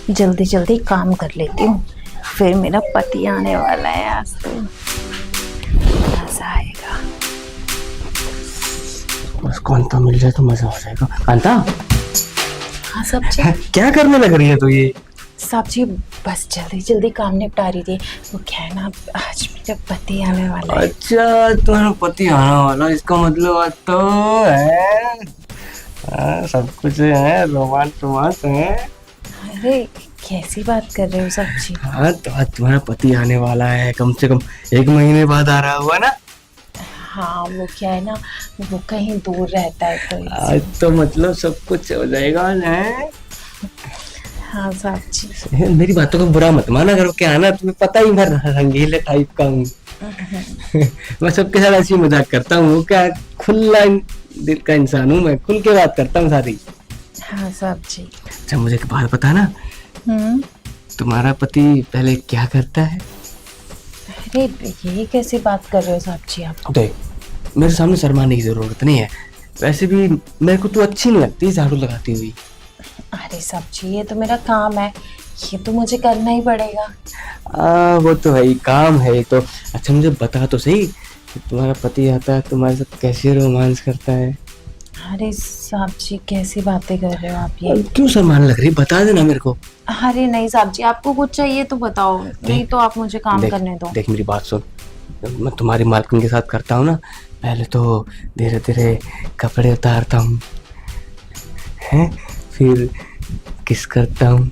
जल्दी जल्दी काम कर लेती हूँ, फिर मेरा पति आने वाला है। आज तो मजा आएगा। बस कांता मिल जाए तो मजा हो जाएगा। कांता, हाँ सब्जी। क्या करने लग रही है तू ये? सब्जी बस जल्दी जल्दी काम निपटा रही थी। वो क्या है ना, आज मेरा पति आने वाला है। अच्छा, तुम्हारा पति आने वाला, इसका मतलब आज तो है सब कुछ है, रोमांस रोमांस है। अरे कैसी बात कर रहे हो सब्जी? हाँ, तो आज तुम्हारा पति आने वाला है, कम से कम 1 महीने बाद आ रहा हुआ ना। हाँ वो क्या है ना, वो कहीं दूर रहता है तो आज तो मतलब सब कुछ हो जाएगा ना। हाँ सब्जी। मेरी बातों का बुरा मत माना, अगर क्या ना, तुम्हें पता ही मैं रंगीले टाइप का हूँ। मैं सबके साथ ऐसी मजाक करता हूँ, क्या खुला दिल का इंसान हूँ मैं, खुल के बात करता हूँ सारी। हाँ सब्जी। अच्छा, मुझे एक बात बता ना, तुम्हारा पति पहले क्या करता है? अरे ये कैसी बात कर रहे हो सब्जी आप? देख, मेरे सामने शर्माने की जरूरत नहीं है, वैसे भी मेरे को तू अच्छी नहीं लगती झाड़ू लगाती हुई। अरे सब्जी, ये तो मेरा काम है, ये तो मुझे करना ही पड़ेगा। वो तो है ही, काम है तो। अच्छा मुझे बता तो सही, तुम्हारा पति आता है तुम्हारे साथ कैसे रोमांस करता है? अरे सब्जी, कैसी बातें कर रहे हो आप ये? क्यों शर्माने लग रही, बता देना मेरे को। अरे नहीं सब्जी, आपको कुछ चाहिए तो बताओ, नहीं तो आप मुझे काम करने दो। देख मेरी बात सुन, मैं तुम्हारी मालकिन के साथ करता हूँ ना, पहले तो धीरे धीरे कपड़े उतारता हूँ, हैं, फिर किस करता हूँ,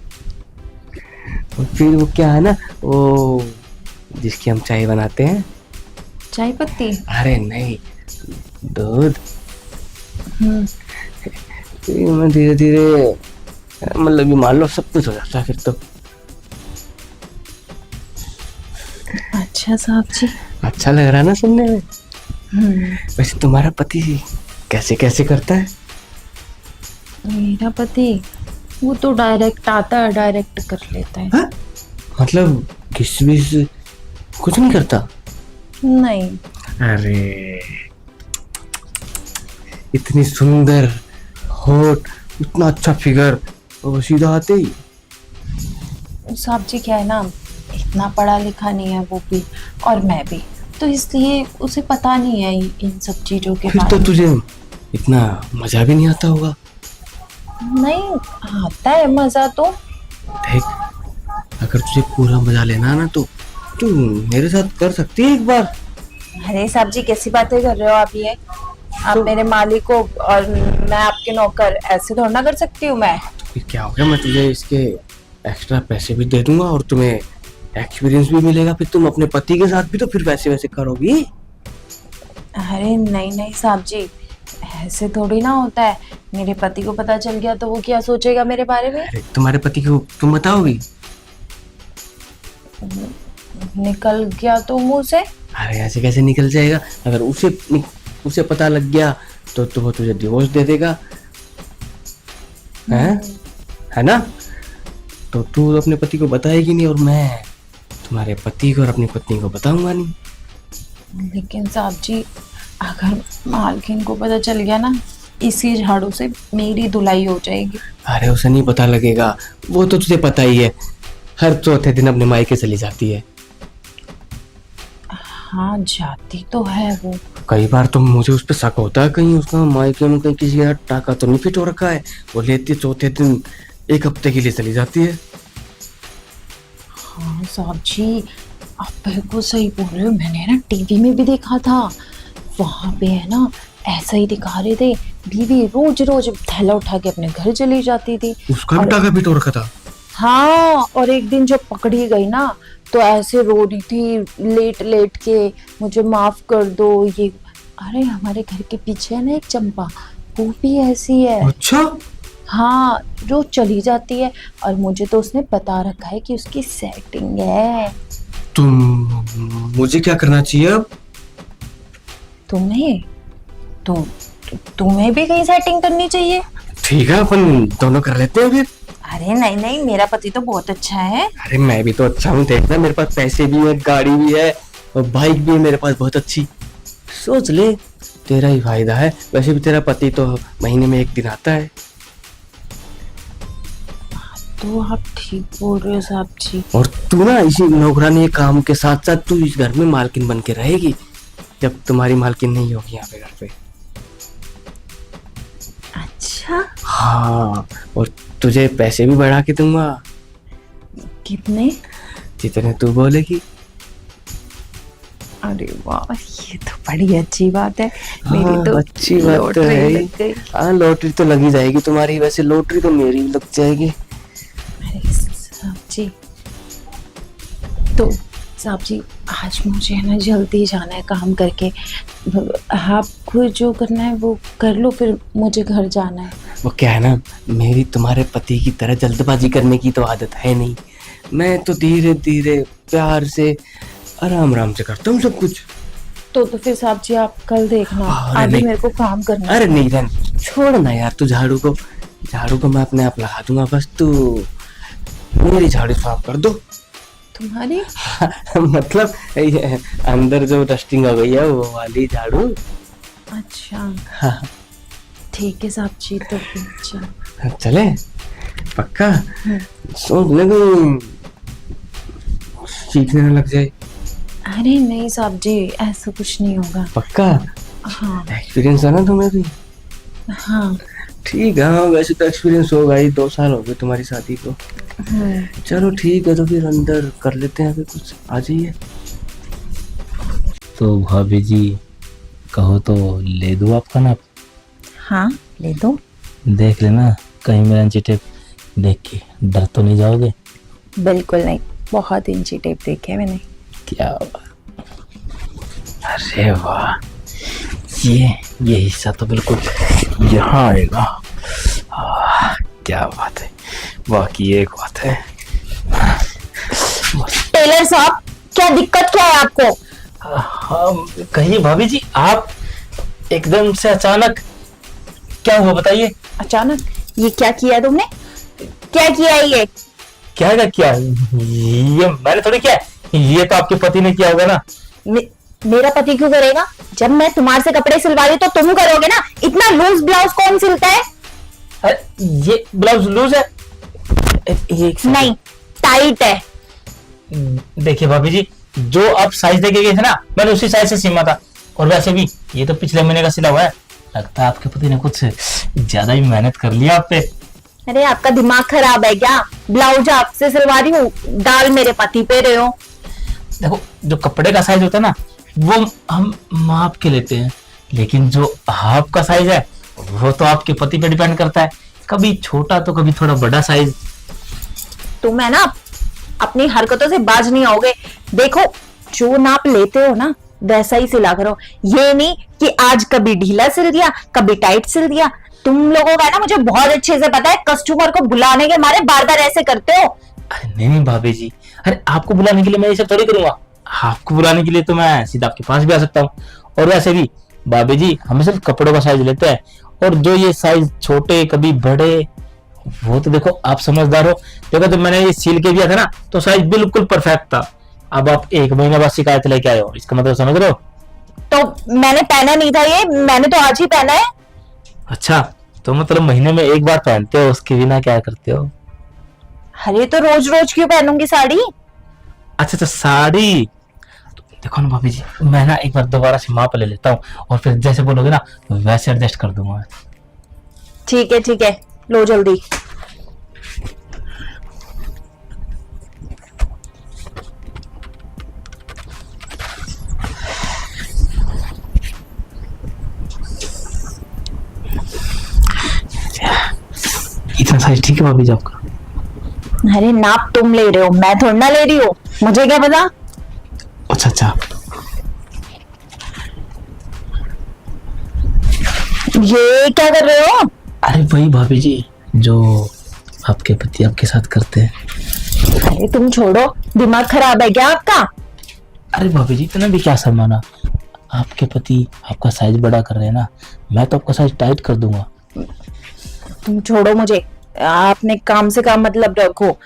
और फिर वो क्या है ना, वो जिसकी हम चाय बनाते हैं। चाय पत्ती? अरे नहीं, दूध। फिर मैं धीरे धीरे, मतलब ये मान लो सब कुछ हो जाता है फिर तो। अच्छा सब्जी। अच्छा लग रहा है ना सुनने में? वैसे तुम्हारा पति कैसे कैसे करता है? मेरा पति वो तो डायरेक्ट आता है, डायरेक्ट कर लेता है। हा? मतलब किस भी कुछ नहीं करता? नहीं। अरे इतनी सुंदर होठ, इतना अच्छा फिगर, और सीधा आते ही। सब्जी क्या है ना, इतना पढ़ा लिखा नहीं है वो भी, और मैं भी, तो इसलिए उसे पता नहीं है इन सब चीजों के फिर बारे तो में। तुझे इतना मजा भी नहीं आता होगा। नहीं आता है मजा तो। देख, अगर तुझे पूरा मजा लेना है ना तो तू मेरे साथ कर सकती है एक बार। अरे सब्जी, कैसी बातें कर रहे हो आप ये? आप मेरे मालिक हो और मैं आपके नौकर, ऐसे थोड़ा ना कर सकती हूँ मैं। फिर क्या हो गया, मैं तुझे इसके एक्स्ट्रा पैसे भी दे दूंगा और तुम्हें एक्सपीरियंस भी मिलेगा, फिर तुम अपने पति के साथ भी तो फिर वैसे वैसे करोगी। अरे नहीं नहीं सब्जी, ऐसे थोड़ी ना होता है। मेरे पति को पता चल गया तो वो क्या सोचेगा मेरे बारे में? अरे तुम्हारे पति को तुम बताओगी? निकल गया तो मुंह से? अरे ऐसे कैसे निकल जाएगा, अगर उसे पता लग गया तो वो तुझे डिवोर्स दे देगा, है ना? तो तू अपने पति को बताएगी नहीं, और मैं तुम्हारे पति को और अपनी पत्नी को बताऊंगा नहीं। लेकिन साहब जी, अगर मालकिन को पता चल गया ना, इसी झाड़ू से मेरी धुलाई हो जाएगी। अरे उसे नहीं पता लगेगा, वो तो तुझे पता ही है, हर चौथे दिन अपने मायके चली जाती है। हाँ जाती तो है वो। कई बार तो मुझे उस पर शक होता है, कहीं उसका मायके में कहीं किसी का टाका तो नहीं फिट हो रखा है। वो लेती चौथे दिन 1 हफ्ते के लिए चली जाती है। हाँ साहब जी, आप बिल्कुल सही बोल रहे हो। मैंने ना टीवी में भी देखा था, वहां पे है ना ऐसा ही दिखा रहे थे, बीवी रोज रोज थैला उठा के अपने घर चली जाती थी। उसका भी टाका फिट हो रखा था। हाँ, और एक दिन जब पकड़ी गई ना तो ऐसे रो रही थी लेट लेट के, मुझे माफ कर दो ये। अरे हमारे घर के पीछे है ना एक चंपा, वो भी ऐसी है। अच्छा? हाँ, जो चली जाती है, और मुझे तो उसने बता रखा है कि उसकी सेटिंग है। तुम मुझे क्या करना चाहिए अब? तुम्हें तुम्हें भी कहीं सेटिंग करनी चाहिए। ठीक है, अपन दोनों कर लेते हैं फिर। अरे नहीं नहीं, मेरा पति तो बहुत अच्छा है। अरे मैं भी तो अच्छा हूँ, देखना मेरे पास पैसे भी है, गाड़ी भी है, और बाइक भी है मेरे पास बहुत अच्छी। सोच ले, तेरा ही फायदा है। वैसे भी तेरा पति तो महीने में 1 दिन आता है। तो आप ठीक बोल रहे हो साहब जी। और तू ना इसी नौकरानी के काम के साथ साथ तू इस घर में मालकिन बन के रहेगी जब तुम्हारी मालकिन नहीं होगी यहाँ पे घर पे। अच्छा, हाँ, और तुझे पैसे भी बढ़ा के दूंगा कितने? जितने तू बोलेगी। अरे वाह, ये तो बड़ी अच्छी बात है। मेरी हाँ, तो अच्छी बात तो लॉटरी है ही। लग गई। हाँ, लॉटरी तो लगी जाएगी तुम्हारी, वैसे लॉटरी तो मेरी भी लग जाएगी। अरे साहब जी, तो साहब जी आज मुझे है ना जल्दी जाना है काम करके। आपको जो करना है वो कर लो, फिर मुझे घर जाना है। वो क्या है ना, मेरी तुम्हारे पति की तरह जल्दबाजी करने की तो आदत है नहीं। मैं तो धीरे धीरे प्यार से आराम आराम से करता हूँ सब कुछ। तो फिर साहब जी आप कल देखना, अरे अभी नहीं। मेरे को काम करना है। अरे नहीं रहने, छोड़ ना यार, तू झाड़ू को मैं अपने आप लगा दूंगा, बस तू मेरी झाड़ू साफ कर दो। तुम्हारी? मतलब ये अंदर जो डस्टिंग हो गई है वो वाली झाड़ू। अच्छा हाँ, ठीक है साहब जी, तो फिर चलो। चले पक्का? सोच ले कोई सीखने न लग जाए। अरे नहीं साहब जी, ऐसा कुछ नहीं होगा। पक्का? हाँ एक्सपीरियंस है ना तुम्हें भी? हाँ। ठीक है, हाँ, वैसे तो एक्सपीरियंस होगा ही, 2 साल हो गए तुम्हारी शादी को। चलो ठीक है, तो फिर अंदर कर लेते हैं, फिर कुछ आ जाइए। तो भाभी जी कहो तो ले दूँ आपका नाप? हाँ ले दो। देख लेना कहीं मेरा इंची टेप देख के डर तो नहीं जाओगे? बिल्कुल नहीं, बहुत इंची टेप देखे है मैंने। क्या बात, अरे वाह, ये हिस्सा तो बिल्कुल यहाँ आएगा। क्या बात है, बाकी एक बात है। टेलर साहब, क्या दिक्कत क्या है आपको? हाँ कहिए भाभी जी, आप एकदम से अचानक क्या हुआ बताइए? अचानक ये क्या किया तुमने? क्या किया है ये? क्या ये मैंने थोड़ी किया है, ये तो आपके पति ने किया होगा ना। मेरा पति क्यों करेगा? जब मैं तुम्हारे से कपड़े सिलवा रही तो तुम करोगे ना। इतना लूज ब्लाउज कौन सिलता है? अरे ये ब्लाउज लूज है? एक सेकंड। नहीं, टाइट है। देखिए भाभी जी, जो आप साइज देके गए थे ना, मैंने उसी साइज से सीमा था। और वैसे भी ये तो पिछले महीने का सिला हुआ है, लगता है आपके पति ने कुछ ज्यादा ही मेहनत कर लिया आप पे। अरे आपका दिमाग खराब है क्या? ब्लाउज आपसे सिलवा रही हूँ, दाल मेरे पति पे रहे हो। देखो, जो कपड़े का साइज होता है ना, वो हम माप के लेते हैं, लेकिन जो आपका साइज है वो तो आपके पति पे डिपेंड करता है, कभी छोटा तो कभी थोड़ा बड़ा साइज। तुम है ना अपनी हरकतों से बाज नहीं आओगे। देखो, जो नाप लेते हो ना वैसा ही सिला करो। ये नहीं कि आज कभी ढीला सिल दिया, कभी टाइट सिल दिया। तुम लोगों का है ना मुझे बहुत अच्छे से पता है, कस्टमर को बुलाने के मारे बार बार ऐसे करते हो। अरे नहीं भाभी जी, अरे आपको बुलाने के लिए मैं ये सब थोड़ी करूंगा। आपको बुलाने के लिए तो मैं सीधा आपके पास भी आ सकता हूँ। और वैसे भी भाभी जी, हम सिर्फ कपड़ों का साइज लेते हैं, और जो ये साइज छोटे कभी बड़े, वो तो देखो आप समझदार हो। देखो, तो मैंने ये सील के दिया था ना, तो साइज बिल्कुल परफेक्ट था। अब आप 1 महीने बाद शिकायत लेके आए हो, इसका मतलब समझ रहे हो? तो मैंने पहना नहीं था ये, मैंने तो आज ही पहना है। अच्छा, तो मतलब महीने में 1 बार पहनते हो, उसके बिना क्या करते हो? अरे तो रोज रोज क्यों पहनूंगी साड़ी? अच्छा तो साड़ी, तो देखो ना भाभी जी, मैं ना एक बार दोबारा से माप ले लेता हूँ, और फिर जैसे बोलोगे ना वैसे एडजस्ट कर दूंगा मैं। ठीक है, लो जल्दी। इतना साइज ठीक है भाभी जी आपका? अरे नाप तुम ले रहे हो, मैं थोड़ा ना ले रही हूँ, मुझे क्या पता। अच्छा, ये क्या कर रहे हो? अरे वही भाभी जी जो आपके पति आपके साथ करते हैं। अरे तुम छोड़ो, दिमाग खराब है क्या आपका? अरे भाभी जी, इतना भी क्या शर्माना, आपके पति आपका साइज बड़ा कर रहे हैं ना, मैं तो आपका साइज टाइट कर दूंगा। तुम छोड़ो मुझे, आपने काम से काम मतलब रखो।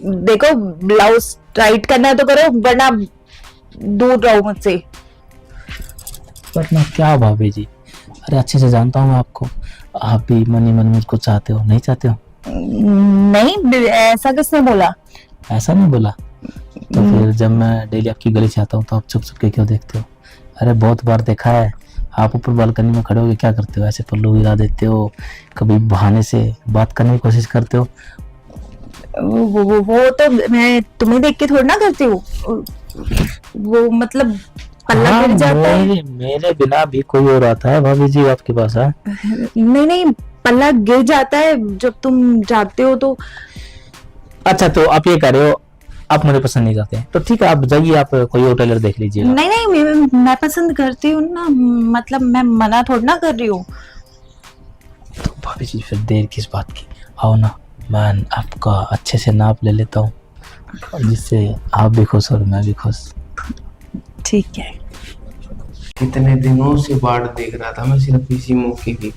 देखो, ब्लाउज टाइट करना है तो करो, वरना दूर रहो मुझसे। बट मैं क्या भाभी जी, अरे अच्छे से जानता हूँ आपको, आप भी मन ही मन मुझको चाहते हो, नहीं चाहते हो? नहीं, ऐसा किसने बोला? ऐसा नहीं बोला तो फिर जब मैं डेली आपकी गली से आता हूँ तो आप चुप चुप के क्यों देखते हो? अरे बहुत बार देखा है, आप ऊपर बालकनी में खड़े होके क्या करते हो? ऐसे पल्लू हिला देते हो, कभी बहाने से बात करने की कोशिश करते हो। वो तो मैं तुम्हें देख के थोड़ी ना करती हूँ। वो मतलब पल्ला हाँ, गिर जाता है। मेरे बिना भी कोई और आता है भाभी जी आपके पास? है नहीं, पल्ला गिर जाता है जब तुम जाते हो तो। अच्छा, तो आप ये कह रहे हो आप मुझे पसंद नहीं करते, तो ठीक है आप जाइए, आप कोई और टेलर देख लीजिएगा। नहीं, मैं पसंद करती हूँ ना, मतलब मैं मना थोड़ी ना कर रही हूँ। तो भाभी जी फिर देर किस बात की, आओ ना, मैं आपका अच्छे से नाप ले लेता हूँ, जिससे आप भी खुश और मैं भी खुश। ठीक है। कितने दिनों से बाट देख रहा था मैं सिर्फ इसी मौके की,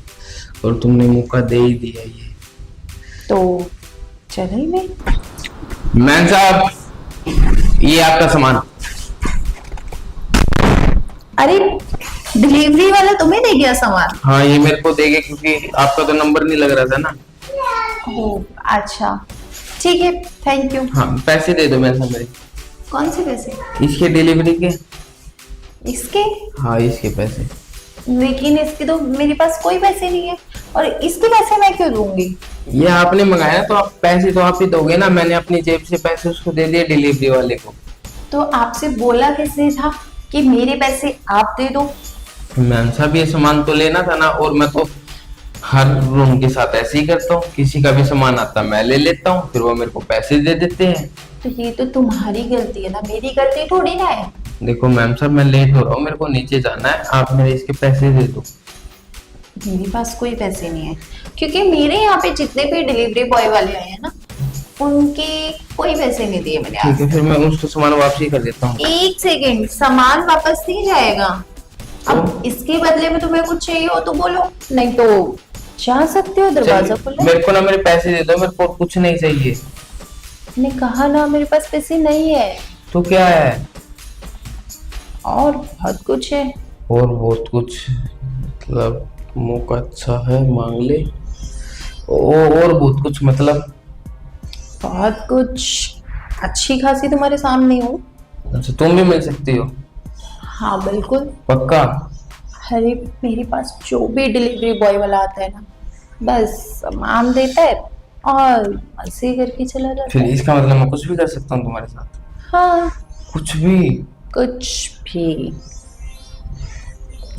और तुमने मौका दे ही दिया। ये तो चले मैं। मैन साहब, ये आपका सामान। अरे डिलीवरी वाला तुम्हें दे गया सामान? हाँ, ये मेरे को देंगे क्योंकि आपका तो नंबर नहीं लग रहा था ना। ओ अच्छा, ठीक है, थैंक यू। हाँ, पैसे दे दो मैन साहब मेरे। कौन से पैसे? इसके डिलीवरी के। इसके? हाँ, इसके पैसे। लेकिन इसके तो मेरे पास कोई पैसे नहीं है, और इसके पैसे मैं क्यों दूंगी? ये आपने मंगाया तो आप पैसे तो आप ही दोगे ना। मैंने अपनी जेब से पैसे उसको दे दिए डिलीवरी वाले को। तो आपसे बोला किसने था कि मेरे पैसे आप दे दो? मैम साहब, ये सामान तो लेना था ना, और मैं तो हर रूम के साथ ऐसे ही करता हूँ, किसी का भी सामान आता मैं ले लेता हूँ, फिर वो मेरे को पैसे दे देते हैं। तो ये तो तुम्हारी गलती है ना, मेरी गलती थोड़ी ना है। देखो मैम साहब, मैं लेट हो रहा हूँ, मेरे को नीचे जाना है, आप मेरे इसके पैसे दे दो। मेरे पास कोई पैसे नहीं है, क्योंकि मेरे यहाँ पे जितने भी डिलीवरी बॉय वाले आए हैं ना, उनके कोई पैसे नहीं दिए मैंने आज ठीक है, फिर मैं उसको सामान वापसी कर देता हूँ। एक सेकेंड, सामान वापस नहीं जाएगा। अब इसके बदले में तुम्हें कुछ चाहिए हो तो बोलो, नहीं तो जा सकते हो, दरवाजा खुला है। मेरे को ना मेरे पैसे दे दो, मेरे को कुछ नहीं चाहिए। मैंने कहा ना मेरे पास पैसे नहीं है। तो क्या है? और बहुत कुछ है। और बहुत कुछ मतलब मौका अच्छा है, मांग ले। और बहुत कुछ मतलब? बहुत कुछ, अच्छी खासी तुम्हारे सामने हूँ। अच्छा, तुम भी मिल सकती हो? हाँ बिल्कुल। पक्का? अरे मेरे पास जो भी डिलीवरी बॉय वाला आता है ना, बस सामान देता है और मजे करके चला जाता फिर है। इसका मतलब मैं कुछ भी कर सकता हूँ तुम्हारे साथ? हाँ, कुछ भी? कुछ भी।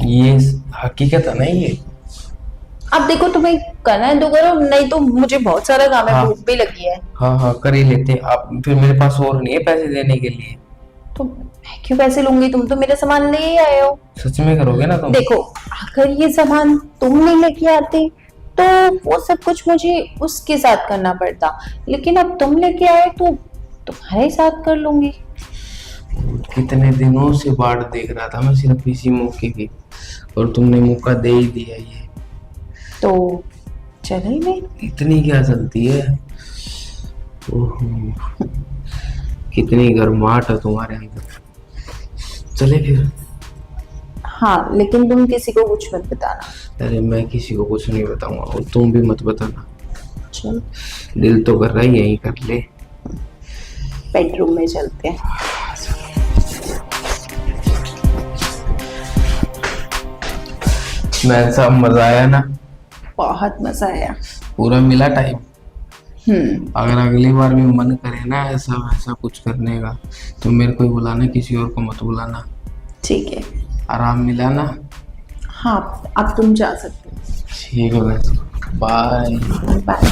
ये हकीकत है ना ये? अब देखो, तुम्हें करना है तो करो, नहीं तो मुझे बहुत सारा काम है, हाँ। भूख भी लगी है। हाँ हाँ, कर ही लेते हैं। आप फिर मेरे पास और नहीं है पैसे देने के लिए। तो मैं क्यों पैसे लूंगी? तुम तो मेरा सामान ले ही आए हो। सच में करोगे ना तुम? देखो, अगर ये सामान तुम नहीं लेके आते तो वो सब कुछ मुझे उसके साथ करना पड़ता, लेकिन अब तुम लेके आए तो तुम्हारे साथ कर लूंगी। कितने दिनों से बाट देख रहा था मैं सिर्फ इसी मौके की, और तुमने मौका दे ही दिया। ये तो चले मैं। इतनी क्या चलती है? ओहो, कितनी गर्माहट है तुम्हारे अंदर। चले फिर। हाँ, लेकिन तुम किसी को कुछ मत बताना। अरे मैं किसी को कुछ नहीं बताऊंगा, और तुम भी मत बताना। चल, दिल तो कर रहा है यही कर ले। बेडरूम में चलते हैं। मैं सब मजा आया ना? बहुत मजा आया। पूरा मिला टाइम। अगर अगली बार भी मन करे ना ऐसा वैसा कुछ करने का, तो मेरे को ही बुलाना, किसी और को मत बुलाना। ठीक है। आराम मिला ना? हाँ, अब तुम जा सकते हो। ठीक है वैसे, बाय। बाय।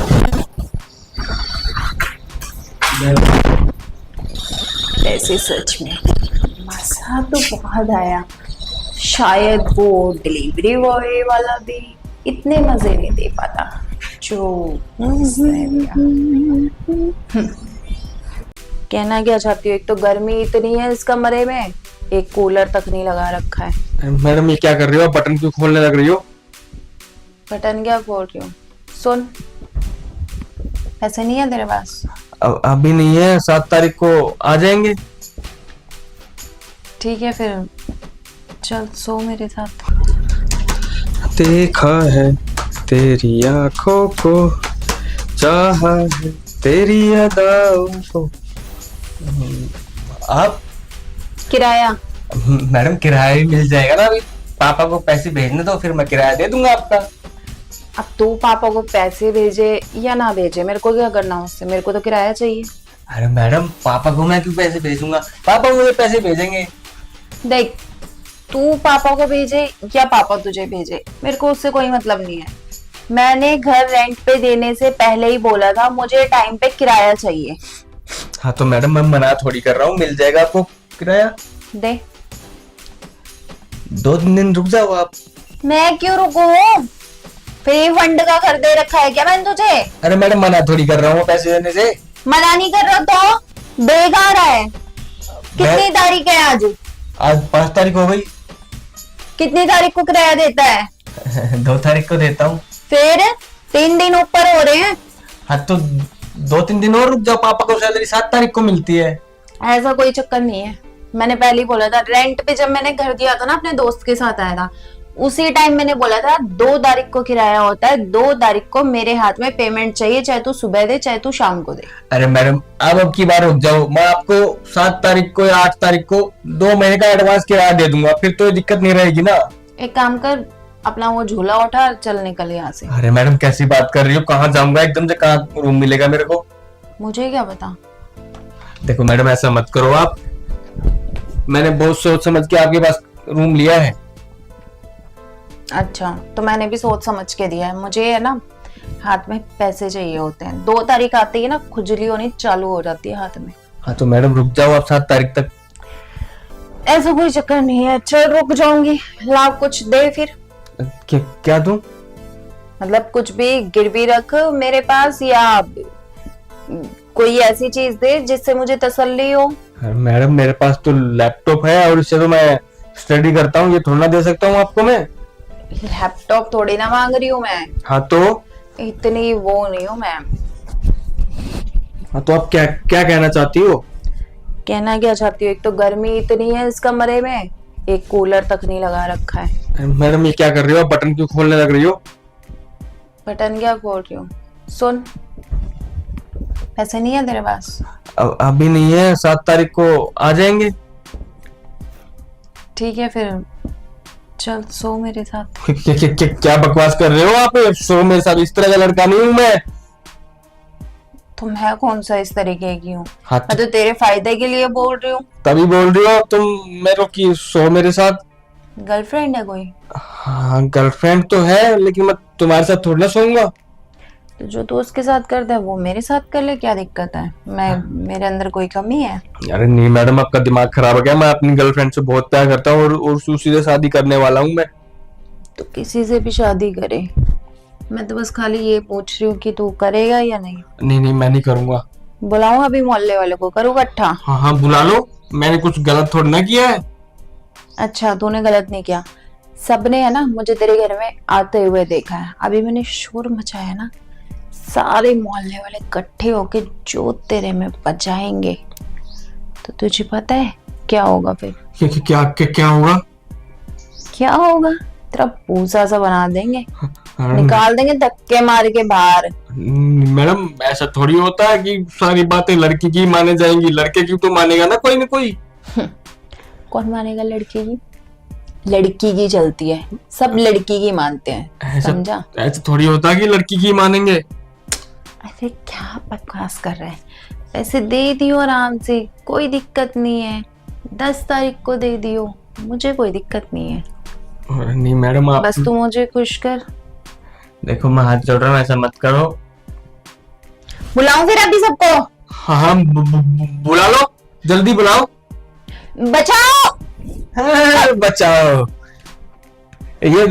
वैसे सच में मजा तो बहुत आया। शायद वो डिलीवरी बॉय वाला भी इतने मजे नहीं दे पाता जो उसने दिया। कहना क्या चाहती हो? एक तो गर्मी इतनी है इस कमरे में, एक कूलर तक नहीं लगा रखा है। मैडम ये क्या कर रही हो? बटन क्यों खोलने लग रही हो? बटन क्या खोल रही हूँ? सुन, पैसे नहीं है तेरे पास? अभी नहीं है, 7 तारीख को आ जाएंगे। ठीक है फिर चल सो मेरे साथ। देखा है तेरी आंखों को, चाहा है तेरी अदाओं को। आप किराया? मैडम किराया भी मिल जाएगा ना, अभी पापा को पैसे भेजने दो, फिर मैं किराया दे दूंगा आपका। अब तू पापा को पैसे भेजे या ना भेजे, मेरे को क्या करना उससे, मेरे को तो किराया चाहिए। अरे मैडम पापा को मैं क्यों पैसे भेजूंगा, पापा मुझे पैसे भेजेंगे। देख, तू पापा को भेजे या पापा तुझे भेजे, मेरे को उससे कोई मतलब नहीं है। मैंने घर रेंट पे देने से पहले ही बोला था मुझे टाइम पे किराया चाहिए। हाँ तो मैडम मैं मना थोड़ी कर रहा हूँ, मिल जाएगा आपको किराया। दे। 2-3 दिन रुक जाओ आप। मैं क्यों रुकूं? फ्री फंड का घर दे रखा है क्या मैंने तुझे? अरे मैडम मना थोड़ी कर रहा हूँ पैसे देने से। मना नहीं कर रहा तो देगा रहा है। कितनी तारीख है आज? आज 5 तारीख हो गई। कितनी तारीख को किराया देता है? 2 तारीख को देता हूँ। फिर 3 दिन ऊपर हो रहे हैं। हाँ तो 2-3 दिन और रुक जाओ, पापा को सैलरी 7 तारीख को मिलती है। ऐसा कोई चक्कर नहीं है, मैंने पहले ही बोला था। रेंट पे जब मैंने घर दिया था ना, अपने दोस्त के साथ आया था, उसी टाइम मैंने बोला था 2 तारीख को किराया होता है, 2 तारीख को मेरे हाथ में पेमेंट चाहिए, चाहे तू सुबह दे चाहे तू शाम को दे। अरे मैडम अब की बार रुक जाओ, मैं आपको 7 तारीख को या 8 तारीख को 2 महीने का एडवांस किराया दे दूंगा, फिर तो ये दिक्कत नहीं रहेगी ना। एक काम कर, अपना वो झूला उठा, चल निकल यहाँ से। अरे मैडम कैसी बात कर रही हो, कहाँ जाऊंगा एकदम से, कहाँ रूम मिलेगा मेरे को? मुझे क्या पता। देखो मैडम ऐसा मत करो आप, मैंने बहुत सोच समझ के आपके पास रूम लिया है। अच्छा, तो मैंने भी सोच समझ के दिया है। मुझे है ना हाथ में पैसे चाहिए होते हैं। 2 तारीख आती है ना, खुजली होनी चालू हो जाती है हाथ में। हाँ तो मैडम रुक जाओ आप 7 तारीख तक। ऐसा कोई चक्कर नहीं है, चल रुक जाऊंगी। लाओ कुछ दे फिर, क्या दूं? मतलब कुछ भी गिरवी रख मेरे पास, या कोई ऐसी चीज दे जिससे मुझे तसल्ली हो। अरे मैडम मेरे पास तो लैपटॉप है और इससे तो मैं स्टडी करता हूँ, ये थोड़ा ना दे सकता हूँ आपको मैं। लैपटॉप थोड़ी ना मांग रही हूँ मैं, हाँ तो इतनी वो नहीं हूँ मैं। हाँ तो आप क्या क्या कहना चाहती हो? कहना क्या चाहती हूँ, एक तो गर्मी इतनी है इस कमरे में, एक कूलर तक नहीं लगा रखा है। अरे मैडम ये क्या कर रही हो, आप बटन क्यों खोलने लग रही हो? बटन क्या खोल रही हूँ? सुन, पैसे नहीं है तेरे पास? अभी नहीं है, 7 तारीख को आ जाएंगे। ठीक है फिर चल सो मेरे साथ। क्या बकवास कर रहे हो आप? सो मेरे साथ, इस तरह का लड़का नहीं हूँ मैं। तो मैं कौन सा इस तरीके की हूँ? हाँ मैं तो तेरे फायदे के लिए बोल रही हूँ। तभी बोल रही हो तुम मेरे की सो मेरे साथ। गर्लफ्रेंड है कोई? हाँ गर्लफ्रेंड तो है, लेकिन मैं तुम्हारे साथ थोड़ी ना सोऊंगा। तो जो तू उसके साथ करता है वो मेरे साथ कर ले, क्या दिक्कत है? मेरे अंदर कोई कमी है? अरे नहीं मैडम आपका दिमाग खराब हो गया, मैं अपनी गर्लफ्रेंड से बहुत प्यार करता हूँ और उसी से शादी करने वाला हूँ मैं। तो किसी से भी शादी करे, मैं तो बस खाली ये पूछ रही हूँ कि तू करेगा या नहीं। नहीं मैं नहीं करूंगा। बुलाऊं अभी मोहल्ले वाले को, करूँ इकट्ठा? हाँ बुला लो, मैंने कुछ गलत थोड़ी ना किया है। अच्छा, तूने गलत नहीं किया। सबने है ना मुझे तेरे घर में आते हुए देखा है। अभी मैंने शोर मचाया ना, सारे मोहल्ले वाले इकट्ठे होके जो तेरे में बजाएंगे, तो तुझे पता है क्या होगा फिर? क्या होगा? क्या होगा? तेरा पूसा सा बना देंगे, निकाल देंगे धक्के मार के बाहर। मैडम ऐसा थोड़ी होता है कि सारी बातें लड़की की माने जाएंगी, लड़के की तो मानेगा ना कोई ना कोई। कौन मानेगा लड़की की? लड़की की चलती है, सब लड़की की मानते हैं, समझा? ऐसा थोड़ी होता है कि लड़की की मानेंगे। अरे क्या बकवास कर रहे हैं? पैसे दे दियो आराम से, कोई दिक्कत नहीं है। 10 तारीख को दे दियो, मुझे कोई दिक्कत नहीं है। नहीं मैडम आप बस तू मुझे खुश कर। देखो मैं हाथ जोड़ रहा हूँ, ऐसा मत करो। बुलाऊं फिर अभी सबको? हाँ बुला लो, जल्दी बुलाओ। बचाओ! हाँ, बचाओ। ये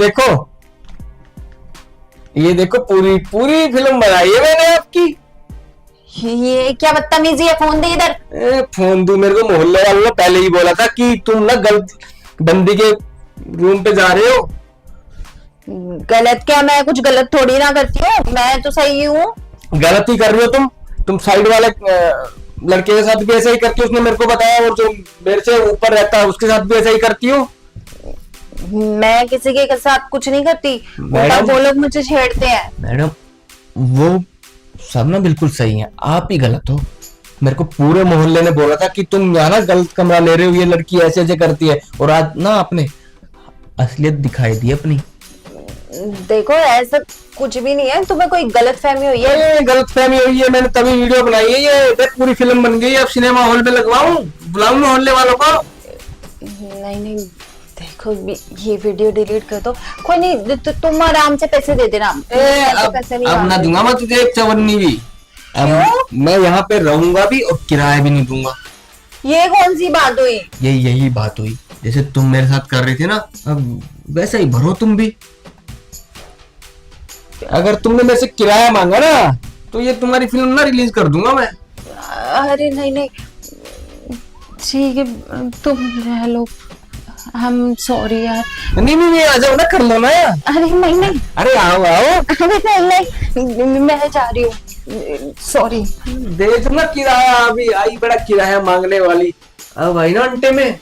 देखो पूरी फिल्म बनाई है मैंने आपकी। ये क्या बदतमीजी है? फोन दे इधर। फोन दू, मेरे को मोहल्ले वालों ने पहले ही बोला था कि तुम ना गलत बंदी के रूम पे जा रहे हो। गलत क्या? मैं कुछ गलत थोड़ी ना करती हूँ, मैं तो सही हूँ। गलत ही कर रही हो तुम साइड वाले लड़के के साथ भी ऐसा ही करती हो, उसने मेरे को बताया, और जो मेरे से ऊपर रहता है उसके साथ भी ऐसा ही करती हो। मैं किसी के साथ कुछ नहीं करती, वो लोग मुझे छेड़ते हैं। मैडम वो सब ना बिल्कुल सही है, आप ही गलत हो। मेरे को पूरे मोहल्ले ने बोला था कि तुम यहाँ ना गलत कमरा ले रहे हो, ये लड़की ऐसे ऐसे करती है, और आज ना आपने असलियत दिखाई दी अपनी। देखो ऐसा कुछ भी नहीं है, तुम्हें कोई गलत फहमी हुई है। ये गलत फहमी हुई है, मैंने तभी वीडियो बनाई है। ये देख पूरी फिल्म बन गई है, अब सिनेमा हॉल में लगवाऊं, बुलाऊं मोहल्ले वालों को। नहीं नहीं, देखो ये वीडियो डिलीट कर दो, कोई नहीं, तुम आराम से पैसे दे देना। पैसे नहीं अब ना मांगते। दूंगा मैं तुझे एक चवन्नी भी। अब क्यों? मैं यहाँ पे रहूंगा भी और किराया भी नहीं दूंगा। ये कौन सी बात हुई? यही बात हुई, जैसे तुम मेरे साथ कर रही थी ना, अब वैसे ही भरो तुम भी। अगर तुमने मेरे से किराया मांगा ना, तो ये तुम्हारी फिल्म ना रिलीज कर दूंगा मैं। अरे नहीं नहीं, ठीक है, तुम रह लो। हम सॉरी यार। नहीं नहीं, आ जाओ ना, कर लो ना यार। अरे नहीं नहीं, अरे आओ आओ, अरे नहीं नहीं, मैं जा रही हूँ, सॉरी। देख ना किराया, अभी आई बड़ा किराया मांगने वाली। अब भाई ना अंटे में